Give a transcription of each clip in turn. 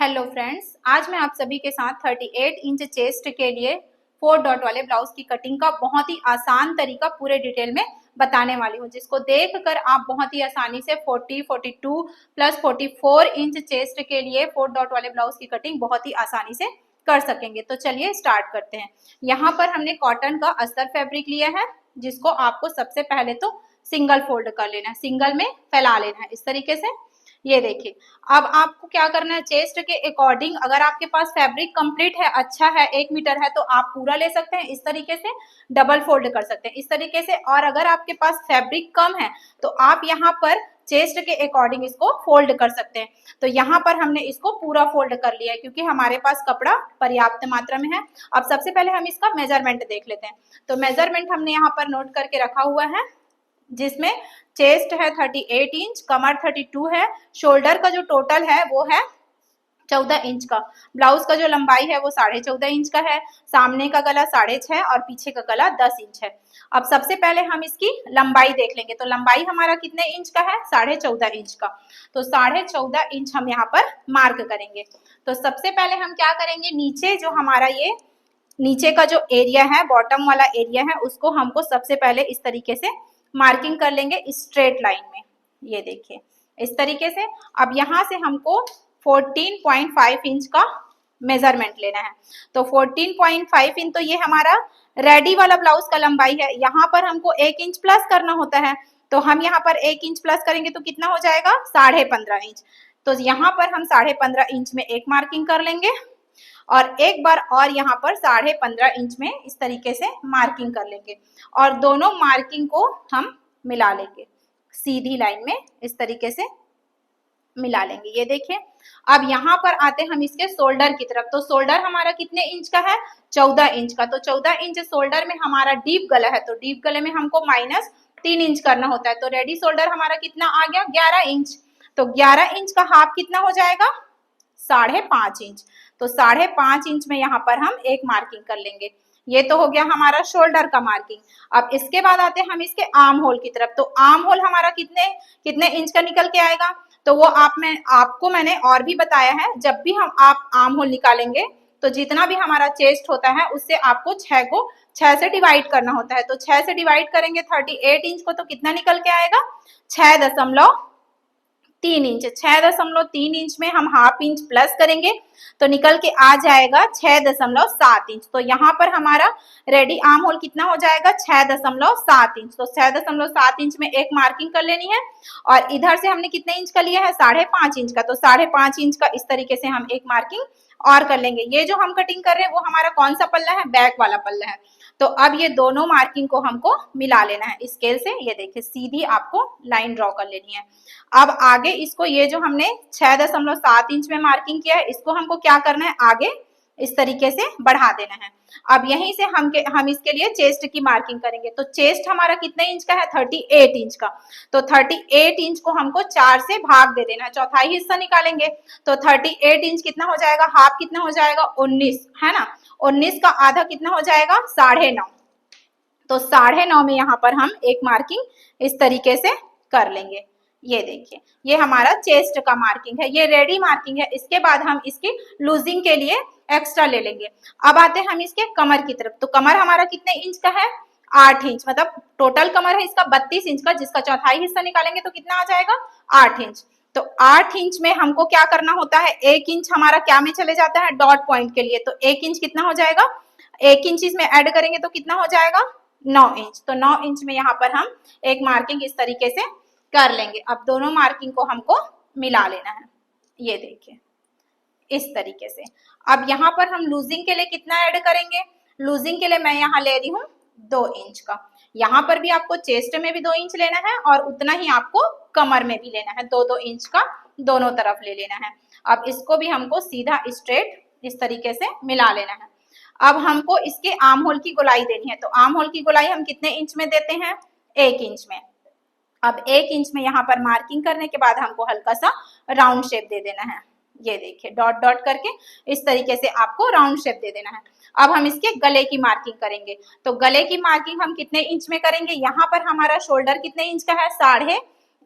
Hello friends, आज मैं आप सभी के साथ 38 इंच चेस्ट के लिए 4 डॉट वाले ब्लाउज की कटिंग का बहुत ही आसान तरीका पूरे डिटेल में बताने वाली हूँ, जिसको देखकर आप बहुत ही आसानी से 40, 42 प्लस 44 इंच चेस्ट के लिए 4 डॉट वाले ब्लाउज की कटिंग बहुत ही आसानी से कर सकेंगे। तो चलिए स्टार्ट करते हैं। यहाँ पर हमने कॉटन का अस्तर फैब्रिक लिया है, जिसको आपको सबसे पहले तो सिंगल फोल्ड कर लेना है, सिंगल में फैला लेना है इस तरीके से। ये देखिए, अब आपको क्या करना है, चेस्ट के अकॉर्डिंग अगर आपके पास फैब्रिक कंप्लीट है, अच्छा है, 1 मीटर है, तो आप पूरा ले सकते हैं इस तरीके से, डबल फोल्ड कर सकते हैं इस तरीके से। और अगर आपके पास फैब्रिक कम है तो आप यहाँ पर चेस्ट के अकॉर्डिंग इसको फोल्ड कर सकते हैं। तो यहाँ पर हमने इसको पूरा फोल्ड कर लिया है क्योंकि हमारे पास कपड़ा पर्याप्त मात्रा में है। अब सबसे पहले हम इसका मेजरमेंट देख लेते हैं। तो मेजरमेंट हमने यहाँ पर नोट करके रखा हुआ है, जिसमें चेस्ट है 38 इंच, कमर 32 है, शोल्डर का जो टोटल है वो है 14 इंच का, ब्लाउज का जो लंबाई है वो 14.5 इंच का है, सामने का गला 6.5 और पीछे का गला 10 इंच है। अब सबसे पहले हम इसकी लंबाई देख लेंगे। तो लंबाई हमारा कितने इंच का है, 14.5 इंच का। तो 14.5 इंच हम यहाँ पर मार्क करेंगे। तो सबसे पहले हम क्या करेंगे, नीचे जो हमारा ये नीचे का जो एरिया है, बॉटम वाला एरिया है, उसको हमको सबसे पहले इस तरीके से मार्किंग कर लेंगे स्ट्रेट लाइन में। ये देखिए इस तरीके से। अब यहाँ से हमको 14.5 इंच का मेजरमेंट लेना है। तो 14.5 इंच, तो ये हमारा रेडी वाला ब्लाउज का लंबाई है। यहाँ पर हमको 1 इंच प्लस करना होता है, तो हम यहाँ पर 1 इंच प्लस करेंगे तो कितना हो जाएगा, 15.5 इंच। तो यहाँ पर हम 15.5 इंच में एक मार्किंग कर लेंगे और एक बार और यहाँ पर 15.5 इंच में इस तरीके से मार्किंग कर लेंगे और दोनों मार्किंग को हम मिला लेंगे, सीधी लाइन में इस तरीके से मिला लेंगे। ये देखिए, अब यहाँ पर आते हम इसके शोल्डर की तरफ। तो शोल्डर हमारा कितने इंच का है, 14 इंच का। तो 14 इंच शोल्डर में हमारा डीप गला है, तो डीप गले में हमको -3 इंच करना होता है। तो रेडी शोल्डर हमारा कितना आ गया, 11 इंच। तो 11 इंच का हाफ कितना हो जाएगा, 5.5 इंच। तो 5.5 इंच में यहाँ पर हम एक मार्किंग कर लेंगे। ये तो हो गया हमारा शोल्डर का मार्किंग। अब इसके बाद आते हैं हम इसके आर्म होल की तरफ। तो आर्म होल हमारा कितने इंच का निकल के आएगा, तो वो आपको मैंने और भी बताया है। जब भी आप आर्म होल निकालेंगे तो जितना भी हमारा चेस्ट होता है उससे आपको 6 से डिवाइड करना होता है। तो 6 से डिवाइड करेंगे 38 इंच को, तो कितना निकल के आएगा, 6.3 इंच। 6.3 इंच में हम हाफ इंच प्लस करेंगे तो निकल के आ जाएगा 6.7 इंच। तो यहाँ पर हमारा रेडी आर्म होल कितना हो जाएगा, 6.7 इंच। तो 6.7 इंच में एक मार्किंग कर लेनी है। और इधर से हमने कितने इंच का लिया है, 5.5 इंच का। तो 5.5 इंच का इस तरीके से हम एक मार्किंग और कर लेंगे। ये जो हम कटिंग कर रहे हैं वो हमारा कौन सा पल्ला है, बैक वाला पल्ला है। तो अब ये दोनों मार्किंग को हमको मिला लेना है स्केल से। ये देखिए, सीधी आपको लाइन ड्रॉ कर लेनी है। अब आगे इसको, ये जो हमने 6.7 इंच में मार्किंग किया है, इसको हमको क्या करना है, आगे इस तरीके से बढ़ा देना है। अब यहीं से हम इसके लिए चेस्ट की मार्किंग करेंगे। तो चेस्ट हमारा कितने इंच का है, 38 इंच का। तो 38 इंच को हमको 4 से भाग दे देना है, चौथाई हिस्सा निकालेंगे। तो 38 इंच कितना हो जाएगा, हाफ कितना हो जाएगा, 19 है ना। 19 का आधा कितना हो जाएगा, 9.5। तो 9.5 में यहाँ पर हम एक मार्किंग इस तरीके से कर लेंगे। ये देखिए, ये हमारा चेस्ट का मार्किंग है, ये रेडी मार्किंग है। इसके बाद हम इसकी लूजिंग के लिए एक्स्ट्रा ले लेंगे। अब आते हैं हम इसके कमर की तरफ। तो कमर हमारा कितने इंच का है, 8 इंच। मतलब टोटल कमर है इसका 32 इंच का, जिसका चौथाई हिस्सा निकालेंगे तो कितना आ जाएगा, 8 इंच। तो 8 इंच में हमको क्या करना होता है, 1 इंच हमारा क्या में चले जाता है, डॉट पॉइंट के लिए। तो 1 इंच कितना हो जाएगा, 1 इंच इसमें ऐड करेंगे तो कितना हो जाएगा, 9 इंच। तो 9 इंच में यहाँ पर हम एक मार्किंग इस तरीके से कर लेंगे। अब दोनों मार्किंग को हमको मिला लेना है। ये देखिए इस तरीके से। अब यहाँ पर हम लूजिंग के लिए कितना ऐड करेंगे, लूजिंग के लिए मैं यहाँ ले रही हूँ 2 इंच का। यहाँ पर भी आपको चेस्ट में भी 2 इंच लेना है और उतना ही आपको कमर में भी लेना है, 2-2 इंच का दोनों तरफ ले लेना है। अब इसको भी हमको सीधा स्ट्रेट इस तरीके से मिला लेना है। अब हमको इसके आर्म होल की गोलाई देनी है। तो आर्म होल की गोलाई हम कितने इंच में देते हैं, 1 इंच में। अब 1 इंच में यहाँ पर मार्किंग करने के बाद हमको हल्का सा राउंड शेप दे देना है। ये देखिए, डॉट डॉट करके इस तरीके से आपको राउंड शेप दे देना है। अब हम इसके गले की मार्किंग करेंगे। तो गले की मार्किंग हम कितने इंच में करेंगे, यहाँ पर हमारा शोल्डर कितने इंच का है,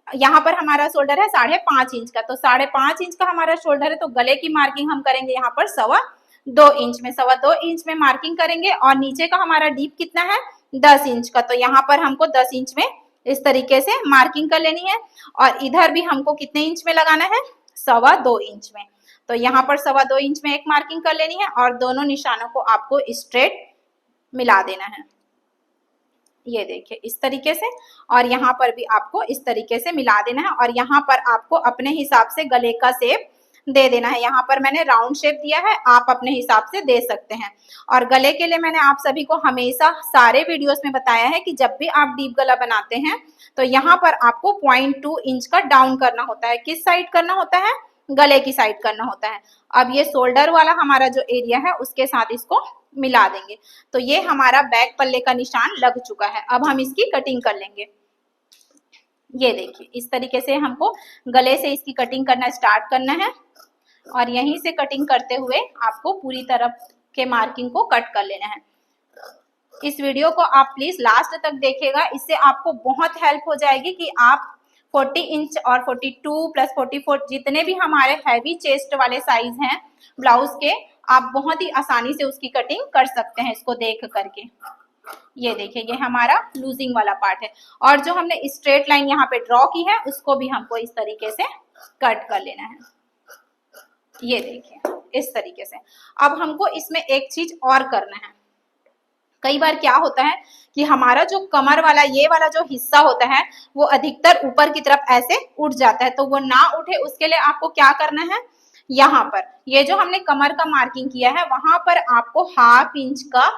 यहाँ पर हमारा शोल्डर है 5.5 इंच का, तो 5.5 इंच का हमारा शोल्डर है, तो गले की मार्किंग हम करेंगे यहाँ पर 2.25 इंच में, 2.25 इंच में मार्किंग करेंगे। और नीचे का हमारा डीप कितना है 10 इंच का, तो यहाँ पर हमको 10 इंच में इस तरीके से मार्किंग कर लेनी है। और इधर भी हमको कितने इंच में लगाना है 2.25 इंच में, तो यहाँ पर 2.25 इंच में एक मार्किंग कर लेनी है और दोनों निशानों को आपको स्ट्रेट मिला देना है। ये देखिए इस तरीके से, और यहाँ पर भी आपको इस तरीके से मिला देना है। और यहाँ पर आपको अपने हिसाब से गले का शेप दे देना है। यहाँ पर मैंने राउंड शेप दिया है, आप अपने हिसाब से दे सकते हैं। और गले के लिए मैंने आप सभी को हमेशा सारे वीडियोस में बताया है कि जब भी आप डीप गला बनाते हैं तो यहाँ पर आपको 0.2 इंच का डाउन करना होता है। किस साइड करना होता है, गले की साइड करना होता है। अब ये शोल्डर वाला हमारा जो एरिया है उसके साथ इसको मिला देंगे, तो ये हमारा बैक पल्ले का निशान लग चुका है। अब हम इसकी कटिंग कर लेंगे। ये देखिए इस तरीके से हमको गले से इसकी कटिंग करना स्टार्ट करना है, और यहीं से कटिंग करते हुए आपको पूरी तरफ के मार्किंग को कट कर लेना है। इस वीडियो को आप प्लीज लास्ट तक देखिएगा, इससे आपको बहुत हेल्प हो जाएगी कि आप 40 इंच और 42 प्लस 44 जितने भी हमारे हैवी चेस्ट वाले साइज हैं ब्लाउज के, आप बहुत ही आसानी से उसकी कटिंग कर सकते हैं इसको देख करके। ये देखिए ये हमारा लूजिंग वाला पार्ट है, और जो हमने स्ट्रेट लाइन यहाँ पे ड्रॉ की है उसको भी हमको इस तरीके से कट कर लेना है। ये देखिए इस तरीके से। अब हमको इसमें एक चीज और करना है। कई बार क्या होता है कि हमारा जो कमर वाला ये वाला जो हिस्सा होता है वो अधिकतर ऊपर की तरफ ऐसे उठ जाता है, तो वो ना उठे उसके लिए आपको क्या करना है, यहाँ पर ये जो हमने कमर का मार्किंग किया है वहां पर आपको 1/2 इंच का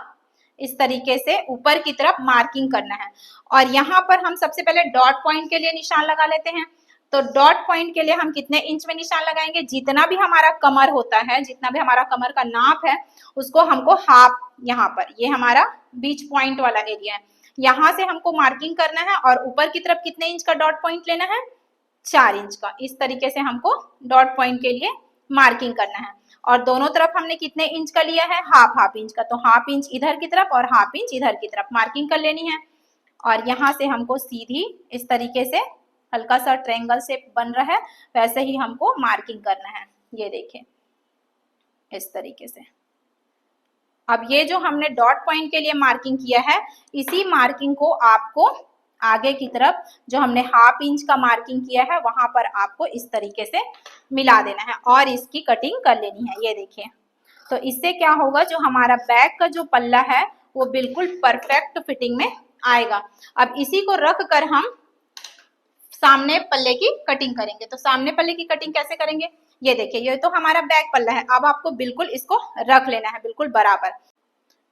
इस तरीके से ऊपर की तरफ मार्किंग करना है। और यहाँ पर हम सबसे पहले डॉट पॉइंट के लिए निशान लगा लेते हैं। तो डॉट पॉइंट के लिए हम कितने इंच में निशान लगाएंगे, जितना भी हमारा कमर होता है, जितना भी हमारा कमर का नाप है उसको हमको हाफ, यहाँ पर ये हमारा बीच पॉइंट वाला एरिया है, यहाँ से हमको मार्किंग करना है। और ऊपर की तरफ कितने इंच का डॉट पॉइंट लेना है 4 इंच का। इस तरीके से हमको डॉट पॉइंट के लिए मार्किंग करना है। और दोनों तरफ हमने कितने इंच का लिया है, हाफ इंच का, तो 1/2 इंच इधर की तरफ और 1/2 इंच इधर की तरफ मार्किंग कर लेनी है। और यहाँ से हमको सीधी इस तरीके से हल्का सा ट्रायंगल शेप बन रहा है वैसे ही हमको मार्किंग करना है। ये देखिए इस तरीके से। अब ये जो हमने डॉट पॉइंट के लिए मार्किंग किया है इसी मार्किंग को आपको आगे की तरफ जो हमने 1/2 इंच का मार्किंग किया है वहां पर आपको इस तरीके से मिला देना है और इसकी कटिंग कर लेनी है। ये देखिए, तो इससे क्या होगा, जो हमारा बैक का जो पल्ला है वो बिल्कुल परफेक्ट फिटिंग में आएगा। अब इसी को रख कर हम सामने पल्ले की कटिंग करेंगे। तो सामने पल्ले की कटिंग कैसे करेंगे, ये देखिए, ये तो हमारा बैक पल्ला है। अब आपको बिल्कुल इसको रख लेना है बिल्कुल बराबर।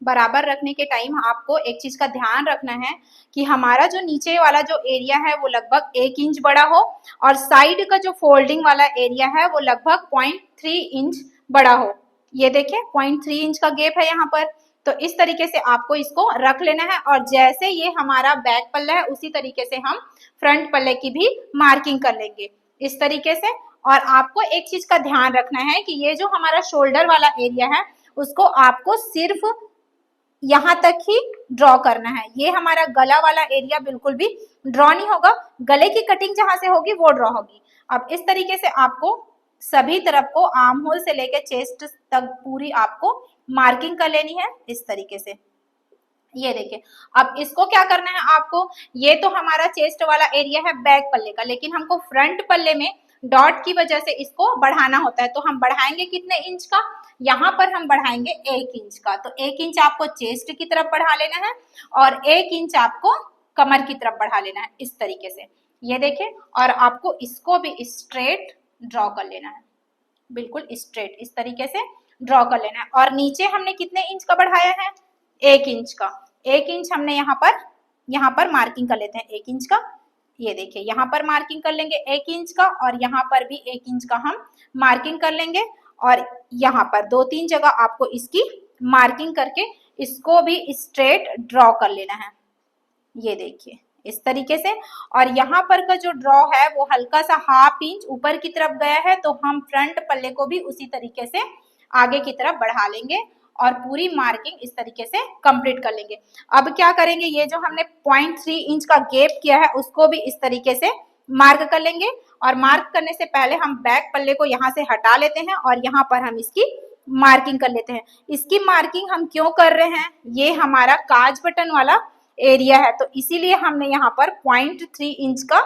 बराबर रखने के टाइम आपको एक चीज का ध्यान रखना है कि हमारा जो नीचे वाला जो एरिया है वो लगभग 1 इंच बड़ा हो और साइड का जो फोल्डिंग वाला एरिया है वो लगभग 0.3 इंच बड़ा हो। ये देखिए 0.3 इंच का गैप है यहाँ पर। तो इस तरीके से आपको इसको रख लेना है और जैसे ये हमारा बैक पल्ला है उसी तरीके से हम फ्रंट पल्ले की भी मार्किंग कर लेंगे इस तरीके से। और आपको एक चीज का ध्यान रखना है कि ये जो हमारा शोल्डर वाला एरिया है उसको आपको सिर्फ यहाँ तक ही ड्रॉ करना है। ये हमारा गला वाला एरिया बिल्कुल भी ड्रॉ नहीं होगा, गले की कटिंग जहां से होगी वो ड्रॉ होगी। अब इस तरीके से आपको सभी तरफ को आर्म होल से लेकर चेस्ट तक पूरी आपको मार्किंग कर लेनी है इस तरीके से। ये देखिए, अब इसको क्या करना है आपको, ये तो हमारा चेस्ट वाला एरिया है बैक पल्ले का, लेकिन हमको फ्रंट पल्ले में डॉट की वजह से इसको बढ़ाना होता है। तो हम बढ़ाएंगे कितने इंच का, यहाँ पर हम बढ़ाएंगे 1 इंच का। तो 1 इंच आपको चेस्ट की तरफ बढ़ा लेना है और 1 इंच आपको कमर की तरफ बढ़ा लेना है इस तरीके से। ये देखिए, और आपको इसको भी स्ट्रेट ड्रॉ कर लेना है, बिल्कुल स्ट्रेट इस तरीके से ड्रॉ कर लेना है। और नीचे हमने कितने इंच का बढ़ाया है, 1 इंच का। 1 इंच हमने यहाँ पर मार्किंग कर लेते हैं 1 इंच का। ये देखिए, यहाँ पर मार्किंग कर लेंगे 1 इंच का और यहाँ पर भी 1 इंच का हम मार्किंग कर लेंगे। और यहाँ पर 2-3 जगह आपको इसकी मार्किंग करके इसको भी स्ट्रेट ड्रॉ कर लेना है। ये देखिए इस तरीके से। और यहाँ पर का जो ड्रॉ है वो हल्का सा 1/2 इंच ऊपर की तरफ गया है, तो हम फ्रंट पल्ले को भी उसी तरीके से आगे की तरफ बढ़ा लेंगे और पूरी मार्किंग इस तरीके से कंप्लीट कर लेंगे। अब क्या करेंगे, ये जो हमने 0.3 इंच का गैप किया है उसको भी इस तरीके से मार्क कर लेंगे। और मार्क करने से पहले हम बैक पल्ले को यहाँ से हटा लेते हैं और यहाँ पर हम इसकी मार्किंग कर लेते हैं। इसकी मार्किंग हम क्यों कर रहे हैं, ये हमारा काज बटन वाला एरिया है, तो इसीलिए हमने यहाँ पर 0.3 इंच का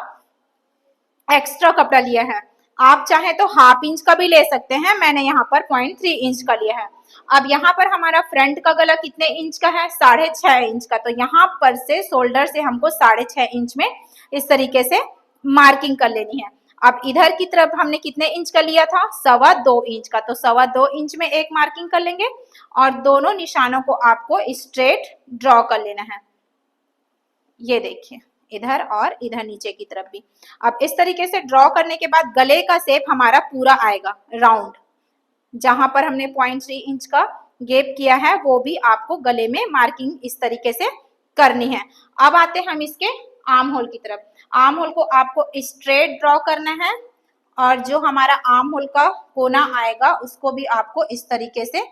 एक्स्ट्रा कपड़ा लिया है। आप चाहे तो हाफ इंच का भी ले सकते हैं, मैंने यहाँ पर 0.3 इंच का लिया है। अब यहाँ पर हमारा फ्रंट का गला कितने इंच का है, 6.5 इंच का, तो यहाँ पर से शोल्डर से हमको 6.5 इंच में इस तरीके से मार्किंग कर लेनी है। अब इधर की तरफ हमने कितने इंच का लिया था, 2.25 इंच का, तो 2.25 इंच में एक मार्किंग कर लेंगे और दोनों निशानों को आपको स्ट्रेट ड्रॉ कर लेना है। ये देखिए, इधर और इधर नीचे की तरफ भी। अब इस तरीके से ड्रॉ करने के बाद गले का शेप हमारा पूरा आएगा राउंड। जहां पर हमने 0.3 इंच का गैप किया है वो भी आपको गले में मार्किंग इस तरीके से करनी है। अब आते हैं हम इसके आर्म होल की तरफ। आर्म होल को आपको स्ट्रेट ड्रॉ करना है और जो हमारा आर्म होल का कोना आएगा उसको भी आपको इस तरीके से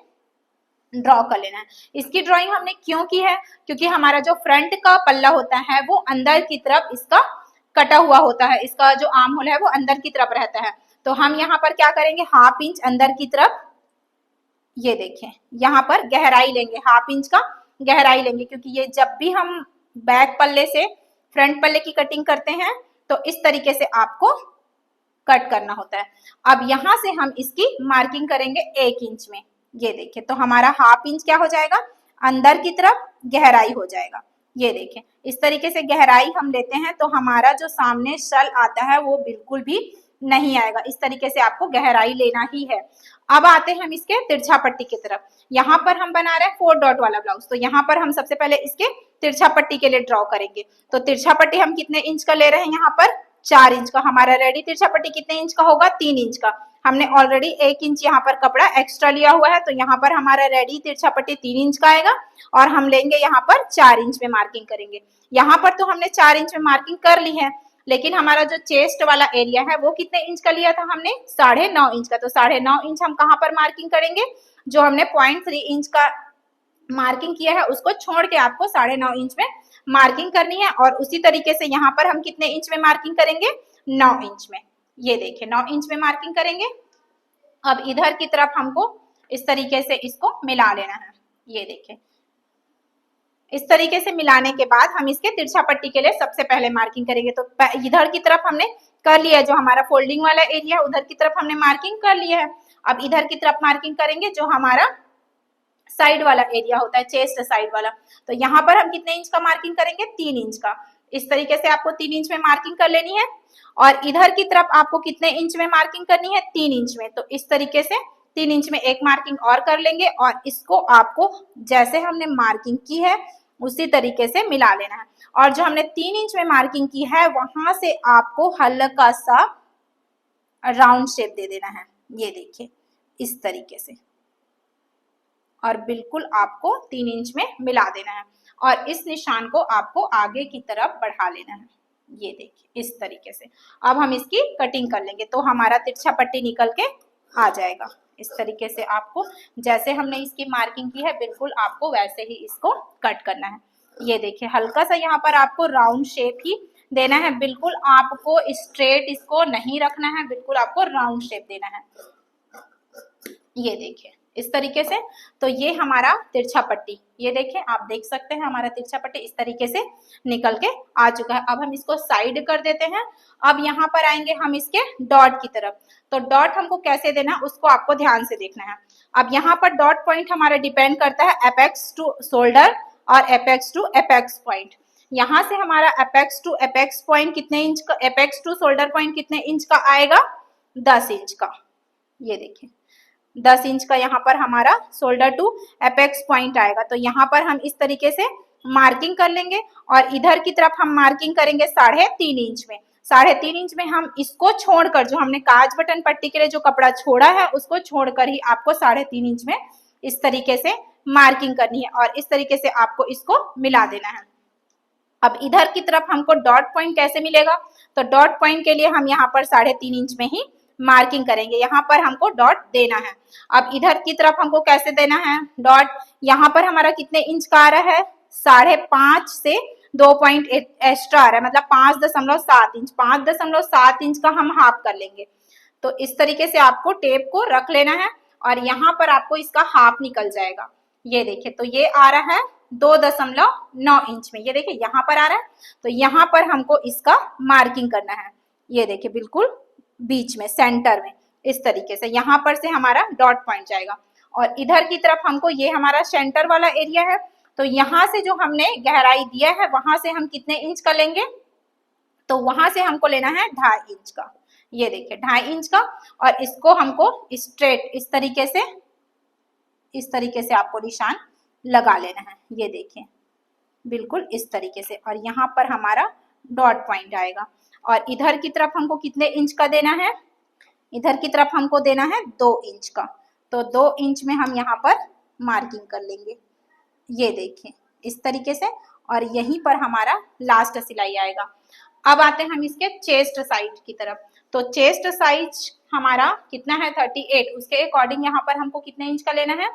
ड्रॉ कर लेना है। इसकी ड्राइंग हमने क्यों की है, क्योंकि हमारा जो फ्रंट का पल्ला होता है वो अंदर की तरफ इसका कटा हुआ होता है, इसका जो आर्म होल है वो अंदर की तरफ रहता है। तो हम यहाँ पर क्या करेंगे, हाफ इंच अंदर की तरफ, ये देखें यहाँ पर गहराई लेंगे, हाफ इंच का गहराई लेंगे, क्योंकि ये जब भी हम बैक पल्ले से फ्रंट पल्ले की कटिंग करते हैं तो इस तरीके से आपको कट करना होता है। अब यहाँ से हम इसकी मार्किंग करेंगे 1 इंच में। ये देखिए, तो हमारा हाफ इंच क्या हो जाएगा, अंदर की तरफ गहराई हो जाएगा। ये देखें, इस तरीके से गहराई हम लेते हैं तो हमारा जो सामने शल आता है वो बिल्कुल भी नहीं आएगा। इस तरीके से आपको गहराई लेना ही है। अब आते हैं हम इसके तिरछा पट्टी की तरफ। यहाँ पर हम बना रहे हैं 4 डॉट वाला ब्लाउज, तो यहाँ पर हम सबसे पहले इसके तिरछा पट्टी के लिए ड्रॉ करेंगे। तो तिरछा पट्टी हम कितने इंच का ले रहे हैं, यहाँ पर 4 इंच का। हमारा रेडी तिरछा पट्टी कितने इंच का होगा, 3 इंच का। हमने ऑलरेडी 1 इंच यहाँ पर कपड़ा एक्स्ट्रा लिया हुआ है, तो यहाँ पर हमारा रेडी तिरछा पट्टी 3 इंच का आएगा और हम लेंगे यहाँ पर 4 इंच में मार्किंग करेंगे। यहाँ पर तो हमने 4 इंच में मार्किंग कर ली है, लेकिन हमारा जो चेस्ट वाला एरिया है वो कितने इंच का लिया था हमने, 9.5 इंच का। तो 9.5 इंच हम कहाँ पर मार्किंग करेंगे, जो हमने 0.3 इंच का मार्किंग किया है उसको छोड़ के आपको 9.5 इंच में मार्किंग करनी है। और उसी तरीके से यहाँ पर हम कितने इंच में मार्किंग करेंगे, 9 इंच में। ये देखिए 9 इंच में मार्किंग करेंगे। अब इधर की तरफ हमको इस तरीके से इसको मिला लेना है। ये देखिए, इस तरीके से मिलाने के बाद हम इसके तिरछा पट्टी के लिए सबसे पहले मार्किंग करेंगे। तो इधर की तरफ हमने कर लिया है, जो हमारा फोल्डिंग वाला एरिया उधर की तरफ हमने मार्किंग कर लिया है। अब इधर की तरफ मार्किंग करेंगे जो हमारा साइड वाला एरिया होता है, चेस्ट साइड वाला। तो यहाँ पर हम कितने इंच का मार्किंग करेंगे, 3 इंच का। इस तरीके से आपको 3 इंच में मार्किंग कर लेनी है। और इधर की तरफ आपको कितने इंच में मार्किंग करनी है, 3 इंच में। तो इस तरीके से 3 इंच में एक मार्किंग और कर लेंगे और इसको आपको जैसे हमने मार्किंग की है उसी तरीके से मिला लेना है। और जो हमने 3 इंच में मार्किंग की है वहां से आपको हल्का सा राउंड शेप दे देना है। ये देखिए इस तरीके से, और बिल्कुल आपको 3 इंच में मिला देना है और इस निशान को आपको आगे की तरफ बढ़ा लेना है। ये देखिए इस तरीके से। अब हम इसकी कटिंग कर लेंगे तो हमारा तिरछा पट्टी निकल के आ जाएगा। इस तरीके से आपको जैसे हमने इसकी मार्किंग की है बिल्कुल आपको वैसे ही इसको कट करना है। ये देखिए हल्का सा यहाँ पर आपको राउंड शेप ही देना है, बिल्कुल आपको स्ट्रेट इसको नहीं रखना है, बिल्कुल आपको राउंड शेप देना है। ये देखिए इस तरीके से। तो ये हमारा तिरछा पट्टी, ये देखें आप देख सकते हैं हमारा तिरछा पट्टी इस तरीके से निकल के आ चुका है। अब हम इसको साइड कर देते हैं। अब यहाँ पर आएंगे हम इसके डॉट की तरफ। तो डॉट हमको कैसे देना है उसको आपको ध्यान से देखना है। अब यहाँ पर डॉट पॉइंट हमारा डिपेंड करता है एपेक्स टू शोल्डर और एपेक्स टू एपेक्स पॉइंट। यहाँ से हमारा एपेक्स टू एपेक्स पॉइंट कितने इंच का, एपेक्स टू शोल्डर पॉइंट कितने इंच का आएगा, 10 इंच का। ये देखिए 10 इंच का यहाँ पर हमारा शोल्डर टू एपेक्स पॉइंट आएगा। तो यहाँ पर हम इस तरीके से मार्किंग कर लेंगे और इधर की तरफ हम मार्किंग करेंगे 3.5 इंच में। 3.5 इंच में हम इसको छोड़कर, जो हमने काज बटन पट्टी के लिए जो कपड़ा छोड़ा है उसको छोड़कर ही आपको 3.5 इंच में इस तरीके से मार्किंग करनी है और इस तरीके से आपको इसको मिला देना है। अब इधर की तरफ हमको डॉट पॉइंट कैसे मिलेगा, तो डॉट पॉइंट के लिए हम यहाँ पर 3.5 इंच में ही मार्किंग करेंगे। यहाँ पर हमको डॉट देना है। अब इधर की तरफ हमको कैसे देना है डॉट, यहाँ पर हमारा कितने इंच का आ रहा है, 5.5 से 2 पॉइंट एक्स्ट्रा आ रहा है, मतलब 5.7 इंच, 5.7 इंच का हम हाफ कर लेंगे। तो इस तरीके से आपको टेप को रख लेना है और यहाँ पर आपको इसका हाफ निकल जाएगा। ये देखिए, तो ये आ रहा है 2.9 इंच में। ये देखिए यहाँ पर आ रहा है, तो यहाँ पर हमको इसका मार्किंग करना है। ये देखिए बिल्कुल बीच में, सेंटर में, इस तरीके से यहाँ पर से हमारा डॉट पॉइंट जाएगा। और इधर की तरफ हमको, ये हमारा सेंटर वाला एरिया है, तो यहाँ से जो हमने गहराई दिया है वहां से हम कितने इंच का लेंगे, तो वहां से हमको लेना है 2.5 इंच का। ये देखिए 2.5 इंच का, और इसको हमको स्ट्रेट इस तरीके से आपको निशान लगा लेना है। ये देखिए बिल्कुल इस तरीके से, और यहाँ पर हमारा डॉट पॉइंट आएगा। और इधर की तरफ हमको कितने इंच का देना है, इधर की तरफ हमको देना है 2 इंच का। तो 2 इंच में हम यहाँ पर मार्किंग कर लेंगे। ये देखिए इस तरीके से, और यहीं पर हमारा लास्ट सिलाई आएगा। अब आते हैं हम इसके चेस्ट साइड की तरफ। तो चेस्ट साइज हमारा कितना है 38, उसके अकॉर्डिंग यहाँ पर हमको कितने इंच का लेना है,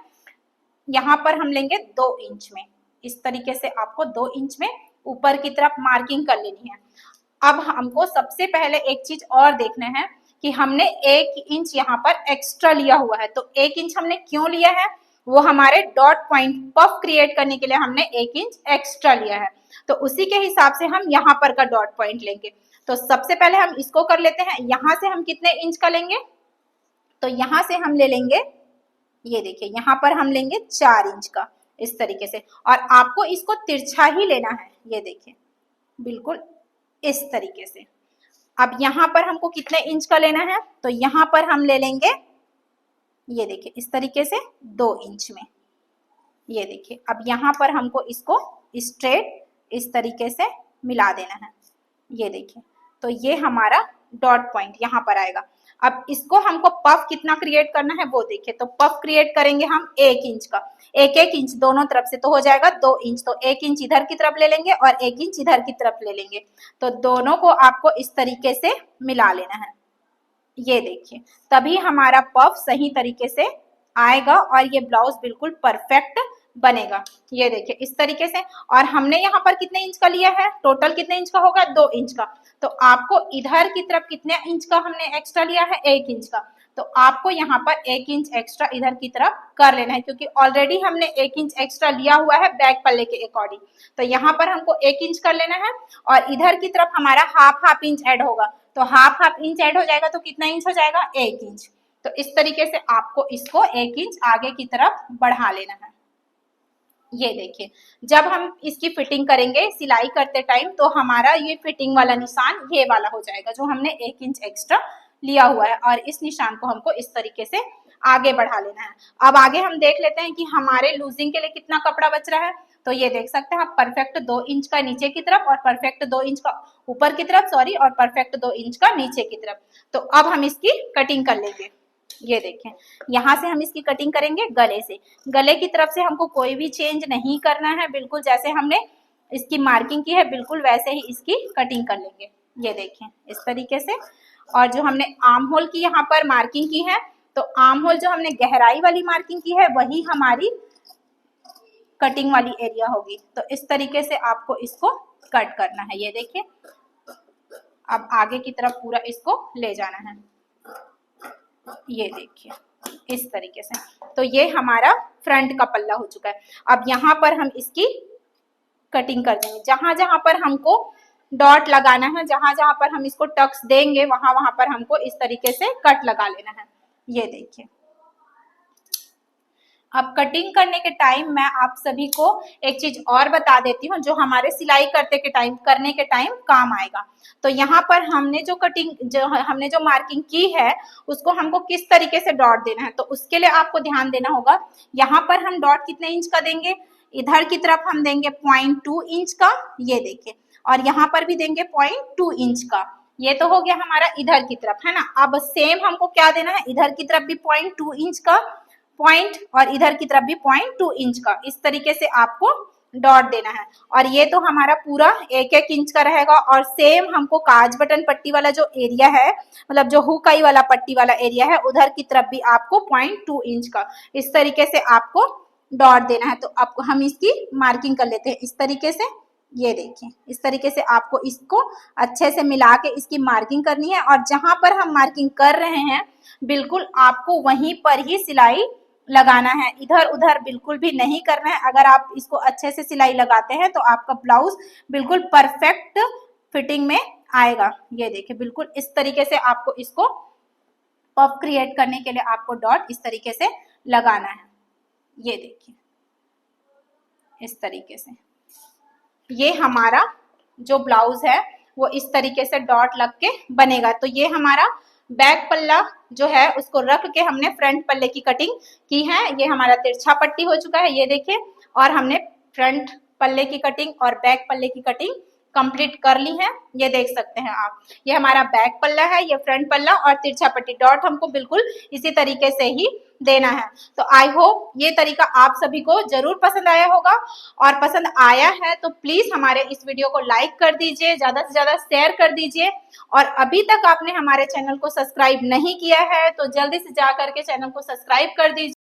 यहाँ पर हम लेंगे 2 इंच में। इस तरीके से आपको 2 इंच में ऊपर की तरफ मार्किंग कर लेनी है। अब हमको सबसे पहले एक चीज और देखना है कि हमने 1 इंच यहाँ पर एक्स्ट्रा लिया हुआ है। तो 1 इंच हमने क्यों लिया है, वो हमारे डॉट पॉइंट पफ क्रिएट करने के लिए हमने 1 इंच एक्स्ट्रा लिया है। तो उसी के हिसाब से हम यहाँ पर का डॉट पॉइंट लेंगे। तो सबसे पहले हम इसको कर लेते हैं। यहाँ से हम कितने इंच का लेंगे, तो यहाँ से हम ले लेंगे, ये देखिए यहाँ पर हम लेंगे 4 इंच का, इस तरीके से। और आपको इसको तिरछा ही लेना है, ये देखिए बिल्कुल इस तरीके से। अब यहाँ पर हमको कितने इंच का लेना है, तो यहाँ पर हम ले लेंगे, ये देखिए इस तरीके से 2 इंच में। ये देखिए अब यहाँ पर हमको इसको स्ट्रेट इस तरीके से मिला देना है। ये देखिए, तो ये हमारा डॉट पॉइंट यहाँ पर आएगा। अब इसको हमको पफ कितना क्रिएट करना है वो देखिए। तो पफ क्रिएट करेंगे हम 1 इंच का, 1 इंच दोनों तरफ से, तो हो जाएगा 2 इंच। तो 1 इंच इधर की तरफ ले लेंगे और 1 इंच इधर की तरफ ले लेंगे। तो दोनों को आपको इस तरीके से मिला लेना है। ये देखिए, तभी हमारा पफ सही तरीके से आएगा और ये ब्लाउज बिल्कुल परफेक्ट बनेगा। ये देखिए इस तरीके से। और हमने यहाँ पर कितने इंच का लिया है, टोटल कितने इंच का होगा, 2 इंच का। तो आपको इधर की तरफ कितने इंच का हमने एक्स्ट्रा लिया है, 1 इंच का। तो आपको यहाँ पर 1 इंच एक्स्ट्रा इधर की तरफ कर लेना है, क्योंकि ऑलरेडी हमने 1 इंच एक्स्ट्रा लिया हुआ है बैक पल्ले के अकॉर्डिंग। तो यहाँ पर हमको 1 इंच कर लेना है, और इधर की तरफ हमारा हाफ इंच ऐड होगा। तो हाफ इंच ऐड हो जाएगा, तो कितना इंच हो जाएगा, 1 इंच। तो इस तरीके से आपको इसको 1 इंच आगे की तरफ बढ़ा लेना है। ये देखिए, जब हम इसकी फिटिंग करेंगे सिलाई करते टाइम, तो हमारा ये फिटिंग वाला निशान ये वाला हो जाएगा जो हमने 1 इंच एक्स्ट्रा लिया हुआ है। और इस निशान को हमको इस तरीके से आगे बढ़ा लेना है। अब आगे हम देख लेते हैं कि हमारे लूजिंग के लिए कितना कपड़ा बच रहा है। तो ये देख सकते हैं आप, परफेक्ट 2 इंच का नीचे की तरफ और परफेक्ट 2 इंच का ऊपर की तरफ, सॉरी, और परफेक्ट 2 इंच का नीचे की तरफ। तो अब हम इसकी कटिंग कर लेंगे। ये देखें, यहाँ से हम इसकी कटिंग करेंगे गले से। गले की तरफ से हमको कोई भी चेंज नहीं करना है, बिल्कुल जैसे हमने इसकी मार्किंग की है बिल्कुल वैसे ही इसकी कटिंग कर लेंगे। ये देखें इस तरीके से। और जो हमने आर्म होल की यहाँ पर मार्किंग की है, तो आर्म होल जो हमने गहराई वाली मार्किंग की है वही हमारी कटिंग वाली एरिया होगी। तो इस तरीके से आपको इसको कट करना है। ये देखिए, अब आगे की तरफ पूरा इसको ले जाना है। ये देखिए इस तरीके से। तो ये हमारा फ्रंट का पल्ला हो चुका है। अब यहाँ पर हम इसकी कटिंग कर देंगे। जहां जहां पर हमको डॉट लगाना है, जहां जहां पर हम इसको टक्स देंगे, वहां वहां पर हमको इस तरीके से कट लगा लेना है। ये देखिए, अब कटिंग करने के टाइम मैं आप सभी को एक चीज और बता देती हूँ जो हमारे सिलाई करने के टाइम काम आएगा। तो यहाँ पर हमने जो मार्किंग की है उसको हमको किस तरीके से डॉट देना है, तो उसके लिए आपको ध्यान देना होगा। यहाँ पर हम डॉट कितने इंच का देंगे, इधर की तरफ हम देंगे 0.2 इंच का, ये देखिए, और यहाँ पर भी देंगे 0.2 इंच का। ये तो हो गया हमारा इधर की तरफ, है ना। अब सेम हमको क्या देना है, इधर की तरफ भी 0.2 इंच का पॉइंट और इधर की तरफ भी 0.2 इंच का, इस तरीके से आपको डॉट देना है। और ये तो हमारा पूरा 1-1 इंच का रहेगा। और सेम हमको काज बटन पट्टी वाला जो एरिया है, मतलब जो हुकाई वाला पट्टी वाला एरिया है, उधर की तरफ भी आपको 0.2 इंच का इस तरीके से आपको डॉट देना है। तो आपको हम इसकी मार्किंग कर लेते हैं इस तरीके से। ये देखिए इस तरीके से आपको इसको अच्छे से मिला के इसकी मार्किंग करनी है, और जहां पर हम मार्किंग कर रहे हैं बिल्कुल आपको वहीं पर ही सिलाई लगाना है, इधर उधर बिल्कुल भी नहीं करना है। अगर आप इसको अच्छे से सिलाई लगाते हैं तो आपका ब्लाउज बिल्कुल परफेक्ट फिटिंग में आएगा। ये देखिए बिल्कुल इस तरीके से आपको इसको पफ क्रिएट करने के लिए आपको डॉट इस तरीके से लगाना है। ये देखिए इस तरीके से ये हमारा जो ब्लाउज है वो इस तरीके से डॉट लग के बनेगा। तो ये हमारा बैक पल्ला जो है उसको रख के हमने फ्रंट पल्ले की कटिंग की है। ये हमारा तिरछा पट्टी हो चुका है, ये देखिए, और हमने फ्रंट पल्ले की कटिंग और बैक पल्ले की कटिंग कंप्लीट कर ली है। ये देख सकते हैं आप, ये हमारा बैक पल्ला है, ये फ्रंट पल्ला और तिरछा पट्टी डॉट हमको बिल्कुल इसी तरीके से ही देना है। तो आई होप ये तरीका आप सभी को जरूर पसंद आया होगा, और पसंद आया है तो प्लीज हमारे इस वीडियो को लाइक कर दीजिए, ज्यादा से ज्यादा शेयर कर दीजिए, और अभी तक आपने हमारे चैनल को सब्सक्राइब नहीं किया है तो जल्दी से जा करके चैनल को सब्सक्राइब कर दीजिए।